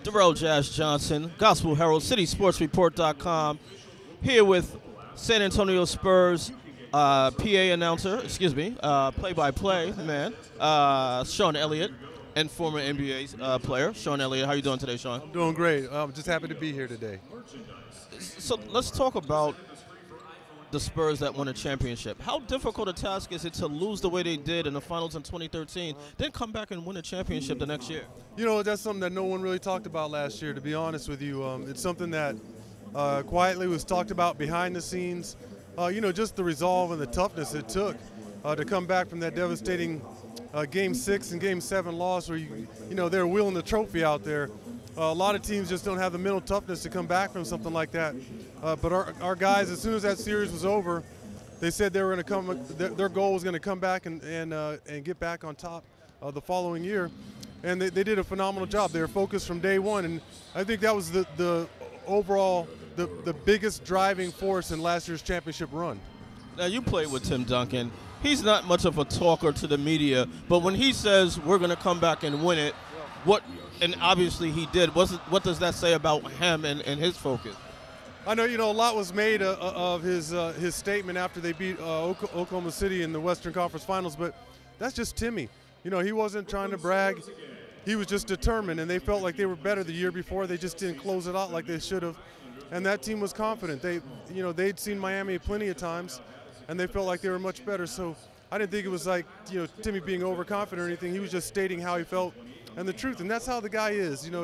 Darrell Jazz Johnson, Gospel Herald, CitySportsReport.com, here with San Antonio Spurs PA announcer, play-by-play man, Saen Elliott, and former NBA player. Saen Elliott, how you doing today, Saen? I'm doing great. I'm just happy to be here today. So let's talk about the Spurs that won a championship. How difficult a task is it to lose the way they did in the finals in 2013, then come back and win a championship the next year? You know, that's something that no one really talked about last year, to be honest with you. It's something that quietly was talked about behind the scenes. You know, just the resolve and the toughness it took to come back from that devastating Game 6 and Game 7 loss where, you know, they're wheeling the trophy out there. A lot of teams just don't have the mental toughness to come back from something like that. But our guys, as soon as that series was over, they said they were going to come. Their goal was going to come back and get back on top the following year, and they did a phenomenal job. They were focused from day one, and I think that was the overall the biggest driving force in last year's championship run. Now, you played with Tim Duncan. He's not much of a talker to the media, but when he says we're going to come back and win it, and obviously he did, what does that say about him and his focus? I know, you know, a lot was made of his statement after they beat Oklahoma City in the Western Conference Finals, but that's just Timmy. You know, he wasn't trying to brag. He was just determined, and they felt like they were better the year before. They just didn't close it out like they should have, and that team was confident. They'd seen Miami plenty of times, and they felt like they were much better. So I didn't think it was like, you know, Timmy being overconfident or anything. He was just stating how he felt and the truth, and that's how the guy is. You know,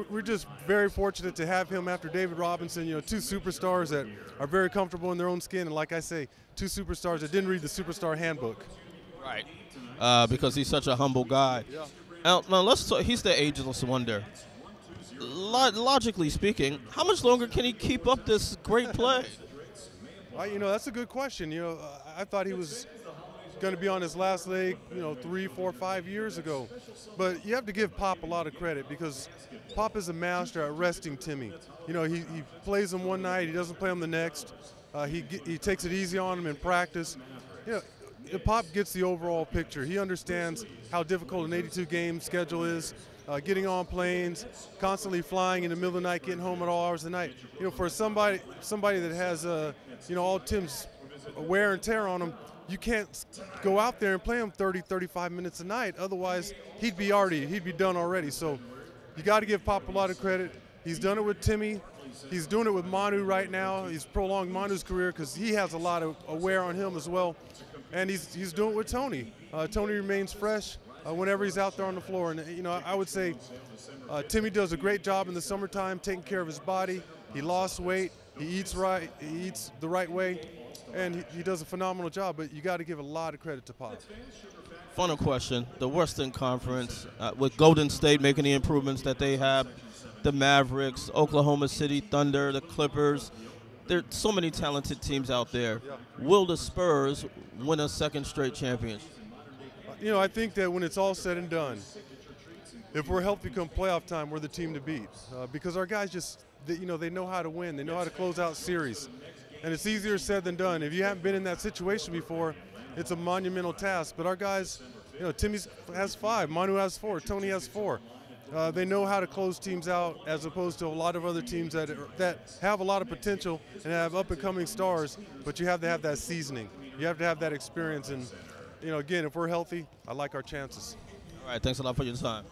we're just very fortunate to have him after David Robinson. You know, two superstars that are very comfortable in their own skin, and like I say, two superstars that didn't read the superstar handbook. Right, because he's such a humble guy. Yeah. Now let's talk. He's the ageless wonder. Logically speaking, how much longer can he keep up this great play? You know, that's a good question. You know, I thought he was going to be on his last leg, you know, 3, 4, 5 years ago. But you have to give Pop a lot of credit because Pop is a master at resting Timmy. You know, he plays him one night, he doesn't play him the next. He takes it easy on him in practice. You know, Pop gets the overall picture. He understands how difficult an 82-game schedule is. Getting on planes, constantly flying in the middle of the night, getting home at all hours of the night. You know, for somebody that has, you know, all Tim's wear and tear on him, you can't go out there and play him 30, 35 minutes a night. Otherwise, he'd be done already. So you got to give Pop a lot of credit. He's done it with Timmy. He's doing it with Manu right now. He's prolonged Manu's career because he has a lot of wear on him as well. And he's doing it with Tony. Tony remains fresh whenever he's out there on the floor. And, you know, I would say Timmy does a great job in the summertime taking care of his body. He lost weight. He eats right. He eats the right way. And he does a phenomenal job, but you got to give a lot of credit to Pop. Final question. The Western Conference, with Golden State making the improvements that they have, the Mavericks, Oklahoma City Thunder, the Clippers, there are so many talented teams out there. Yeah. Will the Spurs win a second straight championship? You know, I think that when it's all said and done, if we're healthy come playoff time, we're the team to beat. Because our guys just, you know, they know how to win. They know how to close out series. And it's easier said than done. If you haven't been in that situation before, it's a monumental task. But our guys, you know, Timmy has 5, Manu has 4, Tony has 4. They know how to close teams out as opposed to a lot of other teams that have a lot of potential and have up-and-coming stars, but you have to have that seasoning. You have to have that experience. And, you know, again, if we're healthy, I like our chances. All right, thanks a lot for your time.